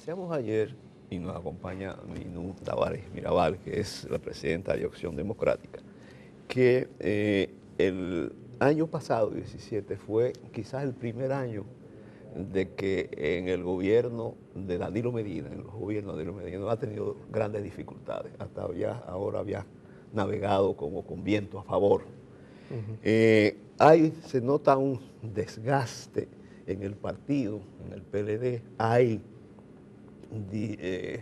Decíamos ayer, y nos acompaña Minú Tavares Mirabal, que es la presidenta de Acción Democrática, que el año pasado, 17, fue quizás el primer año de que en el gobierno de Danilo Medina, en los gobiernos de Danilo Medina, no ha tenido grandes dificultades. Hasta ahora había navegado como con viento a favor. Se nota un desgaste en el partido, en el PLD. Hay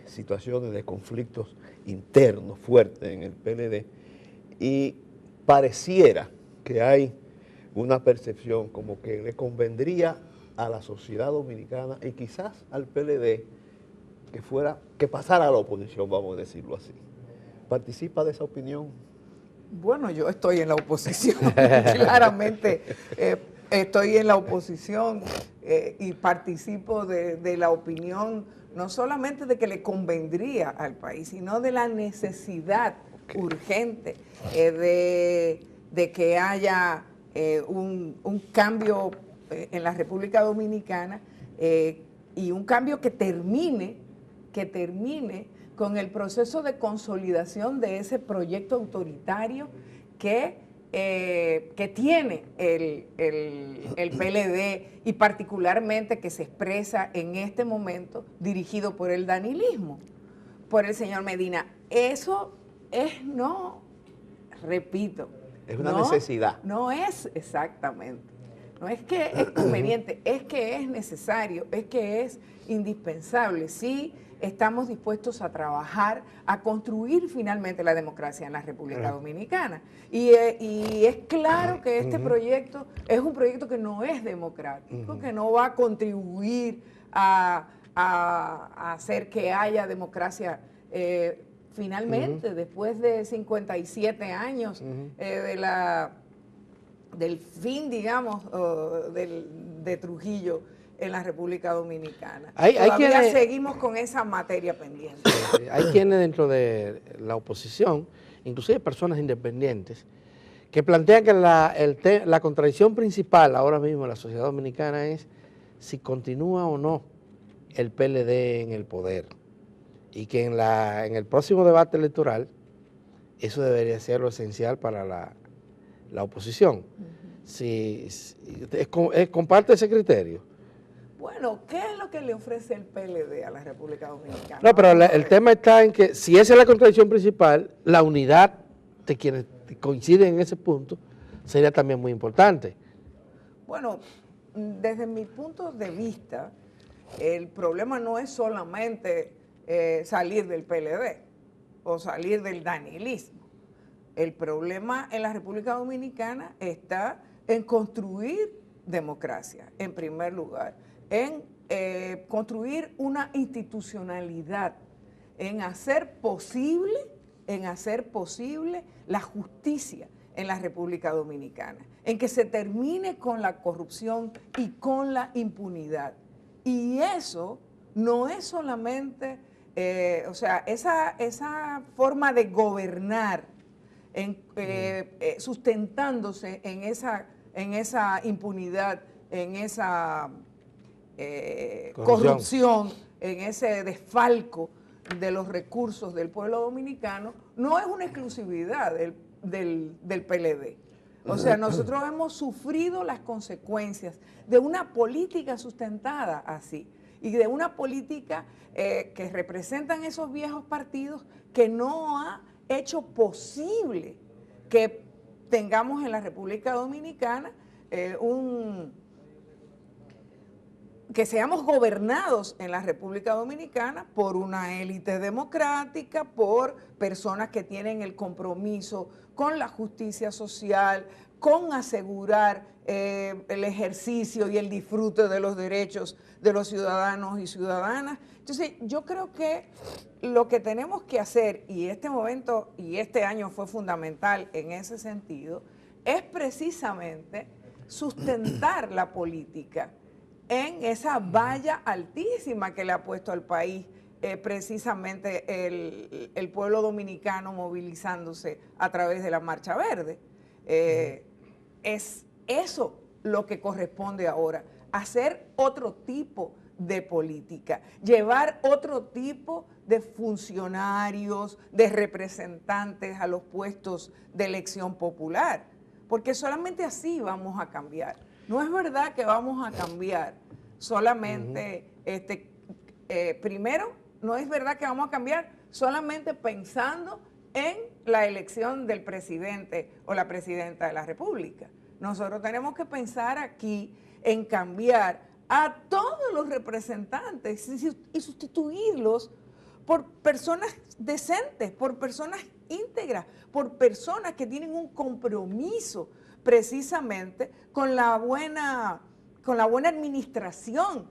situaciones de conflictos internos fuertes en el PLD y pareciera que hay una percepción como que le convendría a la sociedad dominicana y quizás al PLD que pasara a la oposición, vamos a decirlo así. ¿Participa de esa opinión? Bueno, yo estoy en la oposición, claramente estoy en la oposición y participo de la opinión no solamente de que le convendría al país, sino de la necesidad urgente de que haya un cambio en la República Dominicana y un cambio que termine con el proceso de consolidación de ese proyecto autoritario que tiene el PLD y particularmente que se expresa en este momento dirigido por el danilismo, por el señor Medina. Eso repito. Es una necesidad. No es exactamente. No es que es conveniente, es que es necesario, es que es indispensable. Sí, estamos dispuestos a trabajar, a construir finalmente la democracia en la República Dominicana. Y es claro que este proyecto es un proyecto que no es democrático, que no va a contribuir a hacer que haya democracia finalmente, después de 57 años del fin, digamos, de Trujillo en la República Dominicana. Todavía seguimos con esa materia pendiente. Hay quienes dentro de la oposición, inclusive personas independientes, que plantean que la contradicción principal ahora mismo en la sociedad dominicana es si continúa o no el PLD en el poder. Y que en el próximo debate electoral eso debería ser lo esencial para la oposición. ¿Comparte ese criterio? Bueno, ¿qué es lo que le ofrece el PLD a la República Dominicana? No, pero el tema está en que si esa es la contradicción principal, la unidad de quienes coinciden en ese punto sería también muy importante. Bueno, desde mi punto de vista, el problema no es solamente salir del PLD o salir del danilismo. El problema en la República Dominicana está en construir democracia, en primer lugar, en construir una institucionalidad, en hacer posible la justicia en la República Dominicana, en que se termine con la corrupción y con la impunidad. Y eso no es solamente, esa forma de gobernar sustentándose en esa impunidad, en esa corrupción, en ese desfalco de los recursos del pueblo dominicano, no es una exclusividad del PLD. O sea, nosotros hemos sufrido las consecuencias de una política sustentada así y de una política que representan esos viejos partidos que no ha hecho posible que tengamos en la República Dominicana que seamos gobernados en la República Dominicana por una élite democrática, por personas que tienen el compromiso con la justicia social, con asegurar el ejercicio y el disfrute de los derechos de los ciudadanos y ciudadanas. Entonces, yo creo que lo que tenemos que hacer, y este momento y este año fue fundamental en ese sentido, es precisamente sustentar la política en esa valla altísima que le ha puesto al país precisamente el pueblo dominicano movilizándose a través de la Marcha Verde. Es eso lo que corresponde ahora, hacer otro tipo de política, llevar otro tipo de funcionarios, de representantes a los puestos de elección popular, porque solamente así vamos a cambiar. No es verdad que vamos a cambiar solamente, primero, no es verdad que vamos a cambiar solamente pensando en la elección del presidente o la presidenta de la República. Nosotros tenemos que pensar aquí en cambiar a todos los representantes y sustituirlos por personas decentes, por personas íntegras, por personas que tienen un compromiso precisamente con la buena administración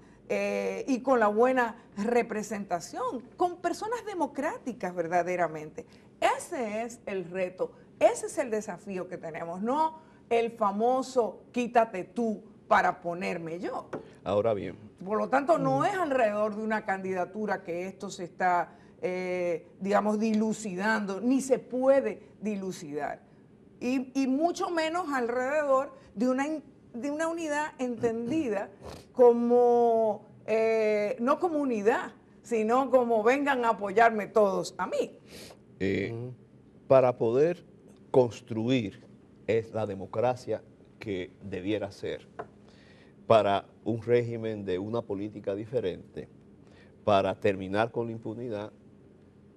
y con la buena representación, con personas democráticas verdaderamente. Ese es el reto, ese es el desafío que tenemos, no el famoso quítate tú para ponerme yo. Ahora bien. Por lo tanto, no es alrededor de una candidatura que esto se está, digamos, dilucidando, ni se puede dilucidar. Y mucho menos alrededor de una unidad entendida como, no como unidad, sino como vengan a apoyarme todos a mí. Para poder construir es la democracia que debiera ser, para un régimen de una política diferente, para terminar con la impunidad,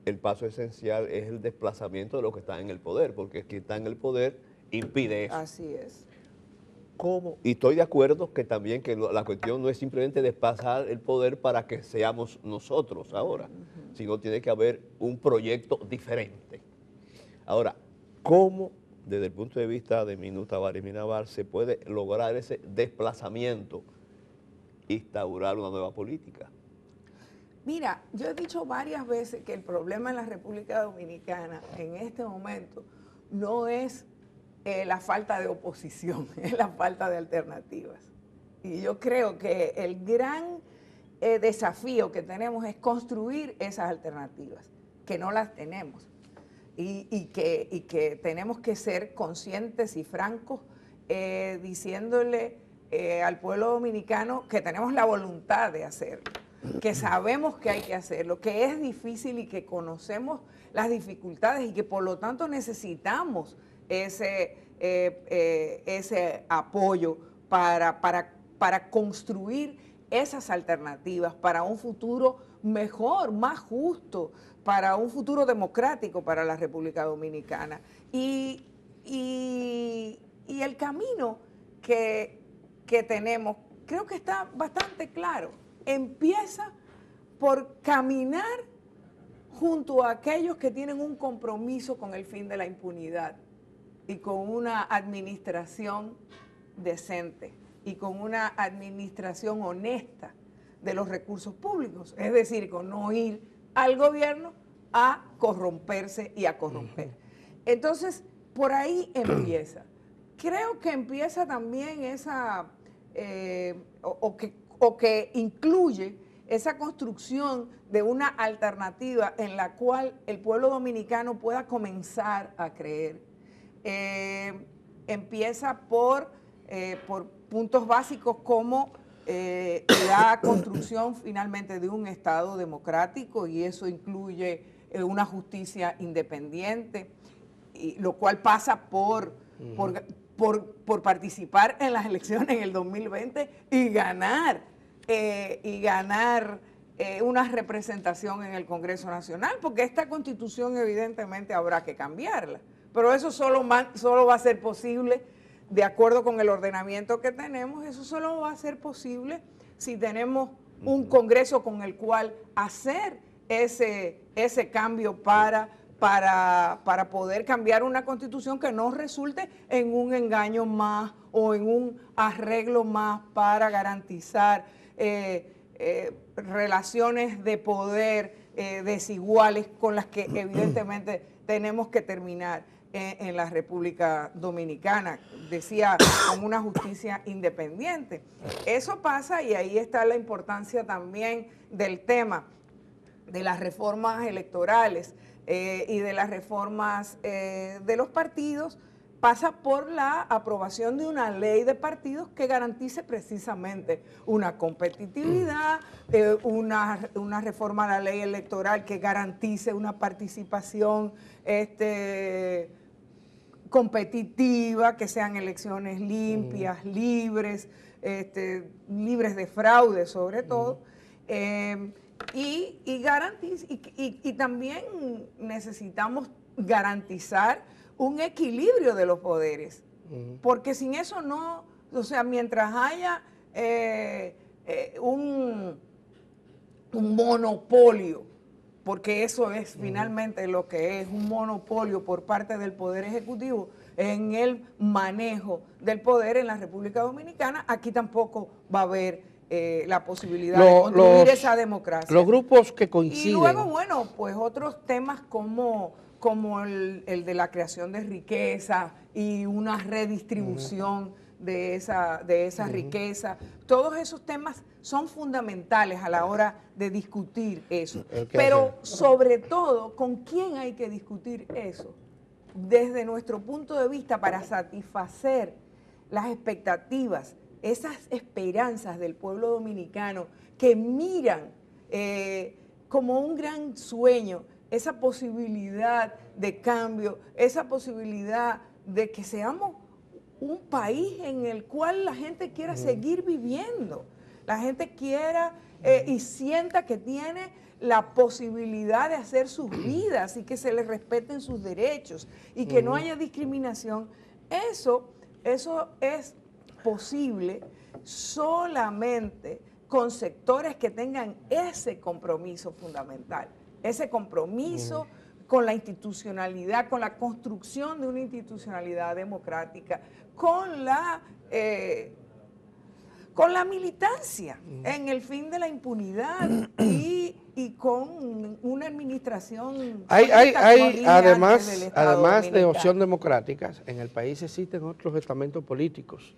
el paso esencial es el desplazamiento de los que están en el poder, porque quien está en el poder impide eso. Así es. ¿Cómo? Y estoy de acuerdo que también que la cuestión no es simplemente desplazar el poder para que seamos nosotros ahora, sino tiene que haber un proyecto diferente. Ahora, ¿cómo desde el punto de vista de Minú Tavares Mirabal se puede lograr ese desplazamiento, instaurar una nueva política? Mira, yo he dicho varias veces que el problema en la República Dominicana en este momento no es la falta de oposición, es la falta de alternativas. Y yo creo que el gran desafío que tenemos es construir esas alternativas, que no las tenemos. Y que tenemos que ser conscientes y francos diciéndole al pueblo dominicano que tenemos la voluntad de hacerlo, que sabemos que hay que hacerlo, que es difícil y que conocemos las dificultades y que por lo tanto necesitamos ese apoyo para construir esas alternativas para un futuro mejor, más justo, para un futuro democrático para la República Dominicana. Y el camino que tenemos creo que está bastante claro. Empieza por caminar junto a aquellos que tienen un compromiso con el fin de la impunidad y con una administración decente y con una administración honesta de los recursos públicos, es decir, con no ir al gobierno a corromperse y a corromper. Entonces, por ahí empieza. Creo que empieza también esa, o que incluye esa construcción de una alternativa en la cual el pueblo dominicano pueda comenzar a creer. Empieza por puntos básicos como la construcción finalmente de un Estado democrático, y eso incluye una justicia independiente, lo cual pasa por participar en las elecciones en el 2020 y ganar una representación en el Congreso Nacional, porque esta Constitución evidentemente habrá que cambiarla, pero eso solo va a ser posible de acuerdo con el ordenamiento que tenemos. Eso solo va a ser posible si tenemos un Congreso con el cual hacer ese cambio para poder cambiar una Constitución que no resulte en un engaño más o en un arreglo más para garantizar relaciones de poder desiguales con las que evidentemente tenemos que terminar en la República Dominicana, decía, con una justicia independiente. Eso pasa, y ahí está la importancia también del tema de las reformas electorales y de las reformas de los partidos, pasa por la aprobación de una ley de partidos que garantice precisamente una competitividad, una reforma a la ley electoral que garantice una participación competitiva, que sean elecciones limpias, libres, libres de fraude sobre todo, y también necesitamos garantizar un equilibrio de los poderes, porque sin eso no, o sea, mientras haya un monopolio, porque eso es finalmente lo que es, un monopolio por parte del Poder Ejecutivo en el manejo del poder en la República Dominicana, aquí tampoco va a haber la posibilidad de construir esa democracia. Los grupos que coinciden. Y luego, bueno, pues otros temas como el de la creación de riqueza y una redistribución de esa riqueza. Todos esos temas son fundamentales a la hora de discutir eso. Pero sobre todo, ¿con quién hay que discutir eso? Desde nuestro punto de vista, para satisfacer las expectativas, esas esperanzas del pueblo dominicano que miran como un gran sueño esa posibilidad de cambio, esa posibilidad de que seamos un país en el cual la gente quiera seguir viviendo, la gente quiera y sienta que tiene la posibilidad de hacer sus vidas y que se les respeten sus derechos y que no haya discriminación. Eso es posible solamente con sectores que tengan ese compromiso fundamental, ese compromiso con la institucionalidad, con la construcción de una institucionalidad democrática, con la militancia en el fin de la impunidad y con una administración. Además de Opción Democrática, en el país existen otros estamentos políticos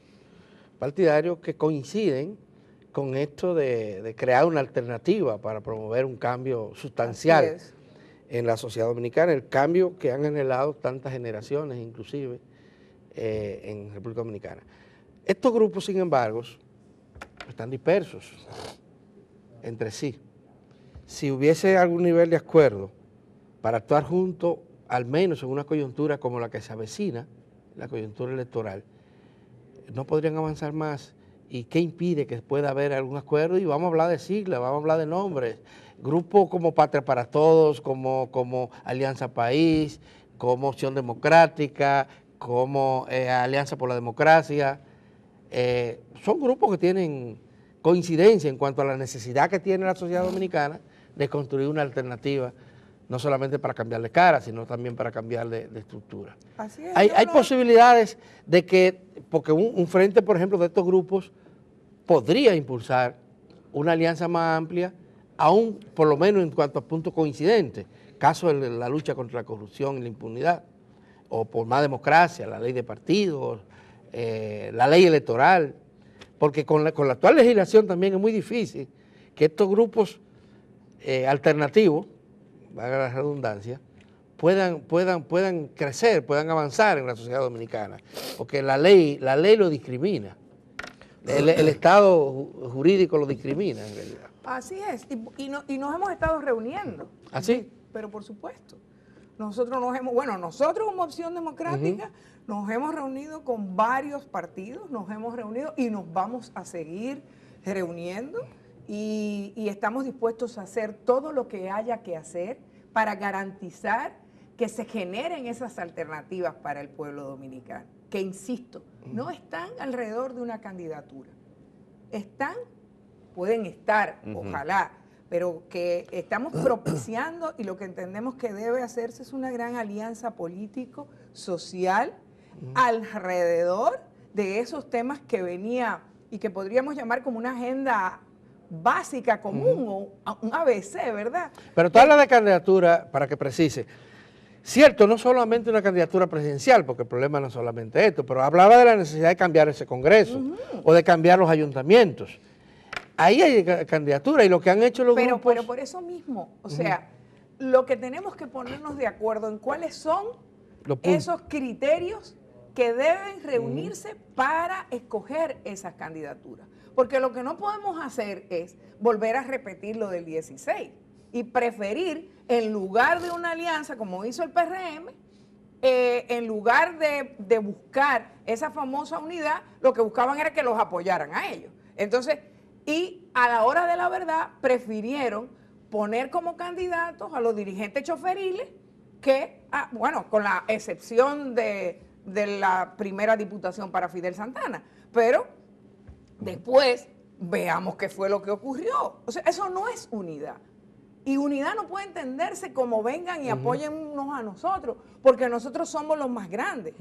partidarios que coinciden con esto de crear una alternativa para promover un cambio sustancial en la sociedad dominicana, el cambio que han anhelado tantas generaciones, inclusive en República Dominicana. Estos grupos, sin embargo, están dispersos entre sí. Si hubiese algún nivel de acuerdo para actuar juntos, al menos en una coyuntura como la que se avecina, la coyuntura electoral, no podrían avanzar más. ¿Y qué impide que pueda haber algún acuerdo? Y vamos a hablar de siglas, vamos a hablar de nombres. Grupos como Patria para Todos, como Alianza País, como Opción Democrática, como Alianza por la Democracia. Son grupos que tienen coincidencia en cuanto a la necesidad que tiene la sociedad dominicana de construir una alternativa, no solamente para cambiar de cara, sino también para cambiar de estructura. Así es, hay posibilidades de que, porque un frente, por ejemplo, de estos grupos podría impulsar una alianza más amplia, aún por lo menos en cuanto a puntos coincidentes, caso de la lucha contra la corrupción y la impunidad, o por más democracia, la ley de partidos, la ley electoral, porque con la actual legislación también es muy difícil que estos grupos alternativos, valga la redundancia, puedan crecer, puedan avanzar en la sociedad dominicana, porque la ley lo discrimina, el Estado jurídico lo discrimina en realidad. Así es, y nos hemos estado reuniendo. ¿Así? Sí, pero por supuesto. Nosotros como Opción Democrática nos hemos reunido con varios partidos, nos hemos reunido y nos vamos a seguir reuniendo y estamos dispuestos a hacer todo lo que haya que hacer para garantizar que se generen esas alternativas para el pueblo dominicano, que insisto, no están alrededor de una candidatura, pueden estar, ojalá, pero que estamos propiciando y lo que entendemos que debe hacerse es una gran alianza político-social alrededor de esos temas que venía y que podríamos llamar como una agenda básica, común, o un ABC, ¿verdad? Pero tú hablas de candidatura, para que precise, cierto, no solamente una candidatura presidencial, porque el problema no es solamente esto, pero hablaba de la necesidad de cambiar ese Congreso o de cambiar los ayuntamientos. Ahí hay candidatura y lo que han hecho los grupos... Pero por eso mismo, o sea, lo que tenemos que ponernos de acuerdo en cuáles son esos criterios que deben reunirse para escoger esas candidaturas. Porque lo que no podemos hacer es volver a repetir lo del 16 y preferir, en lugar de una alianza como hizo el PRM, en lugar de buscar esa famosa unidad, lo que buscaban era que los apoyaran a ellos. Entonces, y a la hora de la verdad, prefirieron poner como candidatos a los dirigentes choferiles que, bueno, con la excepción de la primera diputación para Fidel Santana, pero después veamos qué fue lo que ocurrió. O sea, eso no es unidad. Y unidad no puede entenderse como vengan y apóyennos a nosotros, porque nosotros somos los más grandes.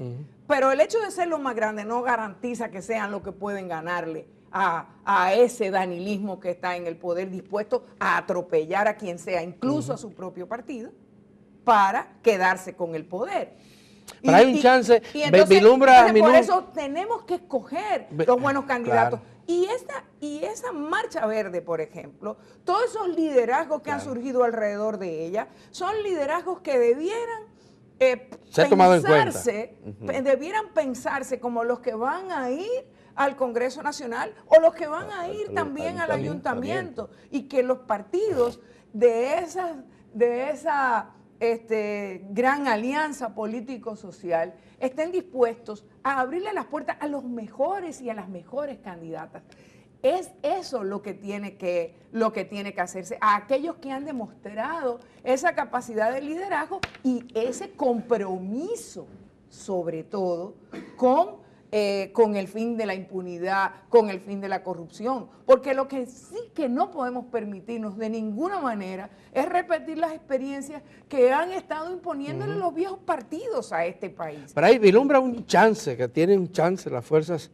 Pero el hecho de ser los más grandes no garantiza que sean los que pueden ganarle a ese danilismo que está en el poder, dispuesto a atropellar a quien sea, incluso a su propio partido, para quedarse con el poder. Pero hay un chance, entonces, por eso tenemos que escoger los buenos candidatos. Claro. Y esa marcha verde, por ejemplo, todos esos liderazgos que han surgido alrededor de ella, son liderazgos que debieran debieran pensarse como los que van a ir al Congreso Nacional o los que van a ir también al ayuntamiento, y que los partidos de esa gran alianza político-social estén dispuestos a abrirle las puertas a los mejores y a las mejores candidatas. Es eso lo que tiene que hacerse, a aquellos que han demostrado esa capacidad de liderazgo y ese compromiso, sobre todo, con el fin de la impunidad, con el fin de la corrupción. Porque lo que sí que no podemos permitirnos de ninguna manera es repetir las experiencias que han estado imponiéndole los viejos partidos a este país. Pero ahí vislumbra un chance, que tienen un chance las fuerzas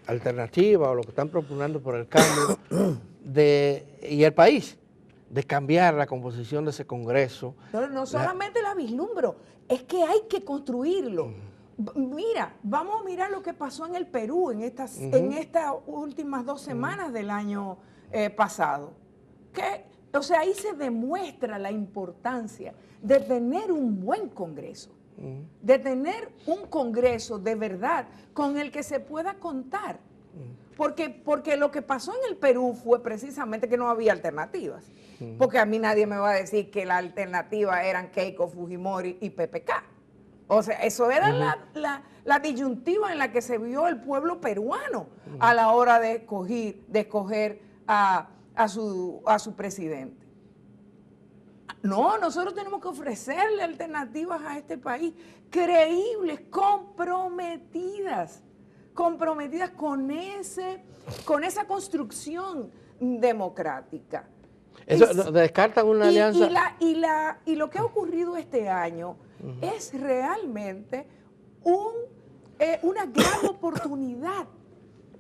alternativas o lo que están proponiendo por el cambio y el país, de cambiar la composición de ese Congreso. No solamente la vislumbro, es que hay que construirlo. Mira, vamos a mirar lo que pasó en el Perú en estas últimas 2 semanas del año pasado. O sea, ahí se demuestra la importancia de tener un buen Congreso, de tener un Congreso de verdad con el que se pueda contar. Porque lo que pasó en el Perú fue precisamente que no había alternativas. Porque a mí nadie me va a decir que la alternativa eran Keiko Fujimori y PPK. O sea, eso era la disyuntiva en la que se vio el pueblo peruano a la hora de escoger a su presidente. No, nosotros tenemos que ofrecerle alternativas a este país creíbles, comprometidas con esa construcción democrática. Eso descartan una alianza. Y lo que ha ocurrido este año es realmente una gran oportunidad.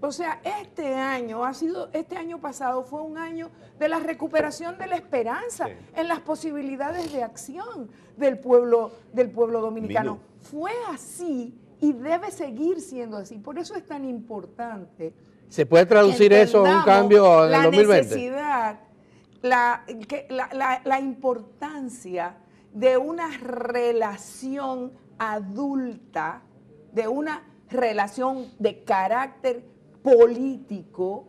O sea, este año pasado fue un año de la recuperación de la esperanza en las posibilidades de acción del pueblo dominicano. Fue así y debe seguir siendo así. Por eso es tan importante. ¿Se puede traducir eso en un cambio en el 2020? La importancia de una relación adulta, de una relación de carácter político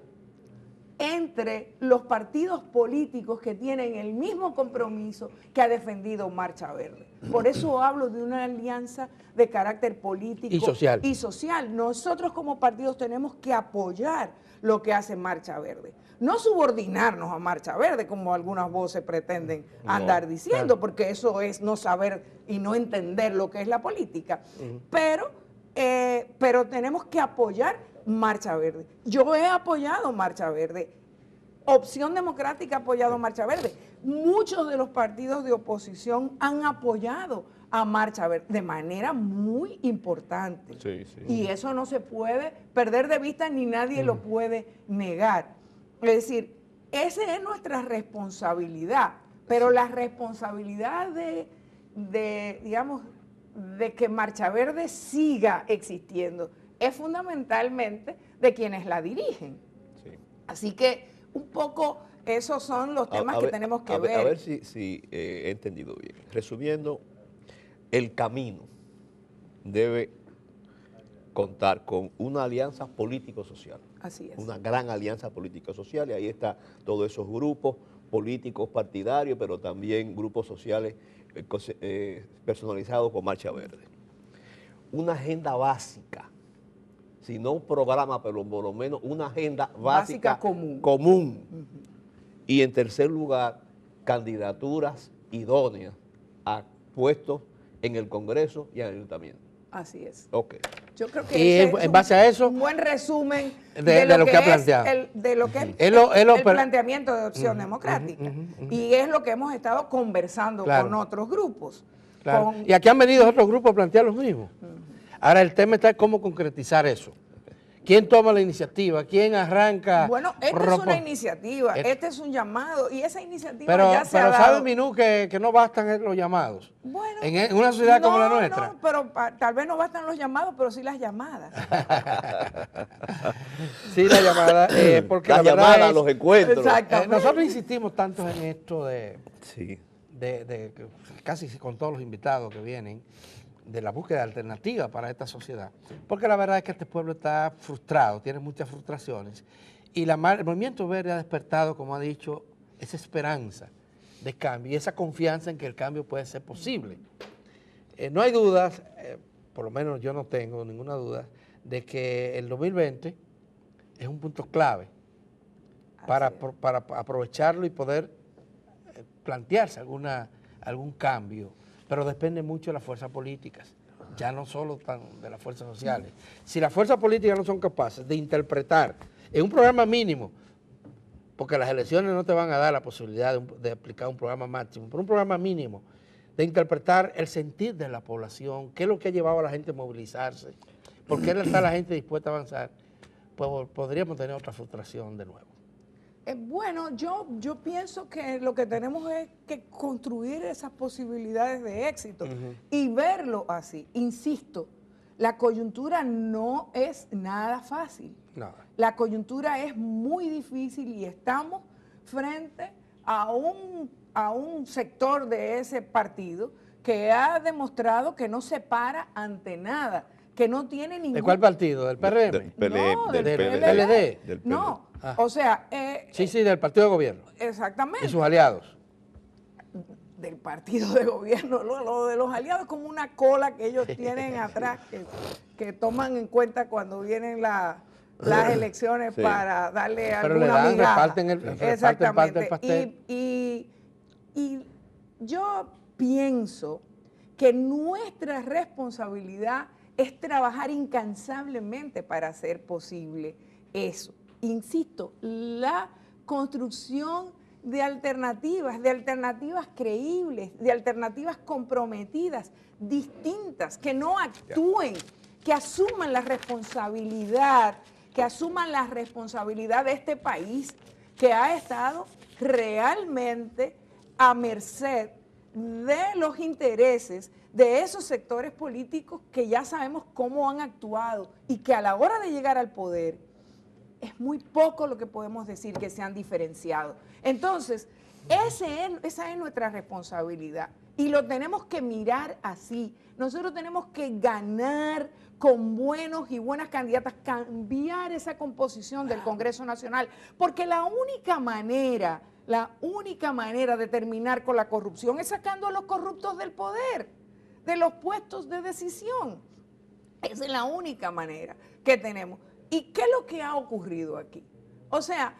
entre los partidos políticos que tienen el mismo compromiso que ha defendido Marcha Verde. Por eso hablo de una alianza de carácter político y social. Nosotros como partidos tenemos que apoyar lo que hace Marcha Verde. No subordinarnos a Marcha Verde, como algunas voces pretenden andar diciendo, porque eso es no saber y no entender lo que es la política. Pero tenemos que apoyar Marcha Verde. Yo he apoyado Marcha Verde. Opción Democrática ha apoyado Marcha Verde. Muchos de los partidos de oposición han apoyado a Marcha Verde de manera muy importante. Y eso no se puede perder de vista ni nadie lo puede negar. Es decir, esa es nuestra responsabilidad, pero la responsabilidad de que Marcha Verde siga existiendo es fundamentalmente de quienes la dirigen. Así que un poco esos son los temas que tenemos que ver. A ver si he entendido bien. Resumiendo, el camino debe contar con una alianza político-social. Así es. Una gran alianza político-social, y ahí está todos esos grupos políticos partidarios, pero también grupos sociales personalizados con Marcha Verde. Una agenda básica, si no un programa, pero por lo menos una agenda básica común. Y en tercer lugar, candidaturas idóneas a puestos en el Congreso y en el Ayuntamiento. Así es. Ok. Yo creo que Y en base a eso, un buen resumen de lo que ha planteado. de lo que es el planteamiento de Opción Democrática. Y es lo que hemos estado conversando con otros grupos. Claro. Y aquí han venido otros grupos a plantear lo mismo. Ahora el tema está en cómo concretizar eso. ¿Quién toma la iniciativa? ¿Quién arranca? Bueno, esta es una iniciativa, este es un llamado, y esa iniciativa ya se ha pero dado. sabe Minú que no bastan los llamados. Bueno, en una sociedad como la nuestra. No, pero tal vez no bastan los llamados, pero sí las llamadas. Sí, la llamada, porque las llamadas, los encuentros. Nosotros insistimos tanto en esto de casi con todos los invitados que vienen, de la búsqueda de alternativas para esta sociedad, porque la verdad es que este pueblo está frustrado, tiene muchas frustraciones, y el Movimiento Verde ha despertado, como ha dicho, esa esperanza de cambio y esa confianza en que el cambio puede ser posible. No hay dudas, por lo menos yo no tengo ninguna duda, de que el 2020 es un punto clave para aprovecharlo y poder plantearse algún cambio, pero depende mucho de las fuerzas políticas, ya no solo de las fuerzas sociales. Si las fuerzas políticas no son capaces de interpretar en un programa mínimo, porque las elecciones no te van a dar la posibilidad de aplicar un programa máximo, pero un programa mínimo, de interpretar el sentir de la población, qué es lo que ha llevado a la gente a movilizarse, por qué está la gente dispuesta a avanzar, pues podríamos tener otra frustración de nuevo. Bueno, yo pienso que lo que tenemos es que construir esas posibilidades de éxito y verlo así. Insisto, la coyuntura no es nada fácil. No. La coyuntura es muy difícil y estamos frente a un sector de ese partido que ha demostrado que no se para ante nada, que no tiene ningún... ¿De cuál partido? ¿Del PRM? No, del PLD. No, o sea... sí, del partido de gobierno. Exactamente. ¿Y sus aliados? Del partido de gobierno. Lo de los aliados es como una cola que ellos tienen atrás, que toman en cuenta cuando vienen las elecciones para darle alguna migaja. Reparten parte del pastel. Y yo pienso que nuestra responsabilidad es trabajar incansablemente para hacer posible eso. Insisto, la construcción de alternativas creíbles, de alternativas comprometidas, distintas, que no actúen, que asuman la responsabilidad de este país que ha estado realmente a merced de los intereses de esos sectores políticos que ya sabemos cómo han actuado y que a la hora de llegar al poder es muy poco lo que podemos decir que se han diferenciado. Entonces, esa es nuestra responsabilidad y lo tenemos que mirar así. Nosotros tenemos que ganar con buenos y buenas candidatas, cambiar esa composición del Congreso Nacional, porque la única manera de terminar con la corrupción es sacando a los corruptos del poder, de los puestos de decisión. Esa es la única manera que tenemos. ¿Y qué es lo que ha ocurrido aquí? O sea,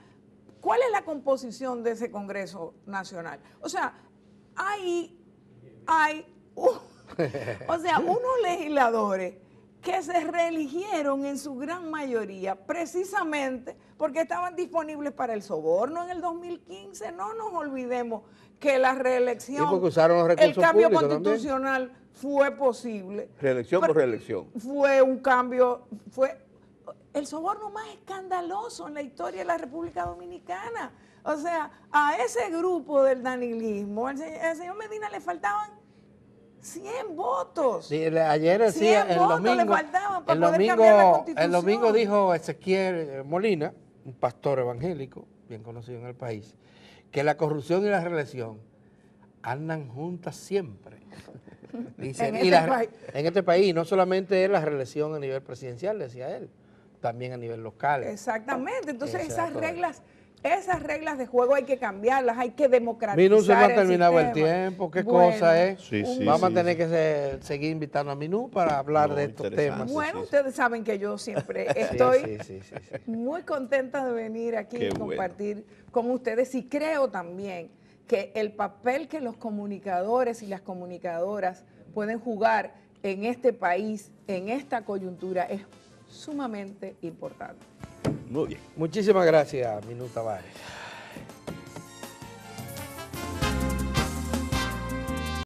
¿cuál es la composición de ese Congreso Nacional? O sea, hay unos legisladores que se reeligieron en su gran mayoría precisamente porque estaban disponibles para el soborno en el 2015. No nos olvidemos que la reelección, el cambio constitucional fue posible. ¿Reelección por reelección? Fue un cambio, fue el soborno más escandaloso en la historia de la República Dominicana. O sea, a ese grupo del danilismo, al señor Medina le faltaban 100 votos. Sí, ayer decía, el domingo dijo Ezequiel Molina, un pastor evangélico, bien conocido en el país, que la corrupción y la reelección andan juntas siempre. Dice, En y este país. en este país no solamente es la reelección a nivel presidencial, decía él, también a nivel local. Exactamente, entonces Exacto. esas reglas de juego hay que cambiarlas, hay que democratizar Minú, se nos ha el terminado el sistema. tiempo, qué Bueno, cosa es. Sí, sí, Vamos a sí, tener sí. que seguir invitando a Minú para hablar No, de estos interesante. temas. Bueno, sí, sí. ustedes saben que yo siempre Sí, estoy sí. muy contenta de venir aquí Qué y bueno. compartir con ustedes y creo también que el papel que los comunicadores y las comunicadoras pueden jugar en este país, en esta coyuntura, es sumamente importante. Muy bien. Muchísimas gracias, Minú Tavares.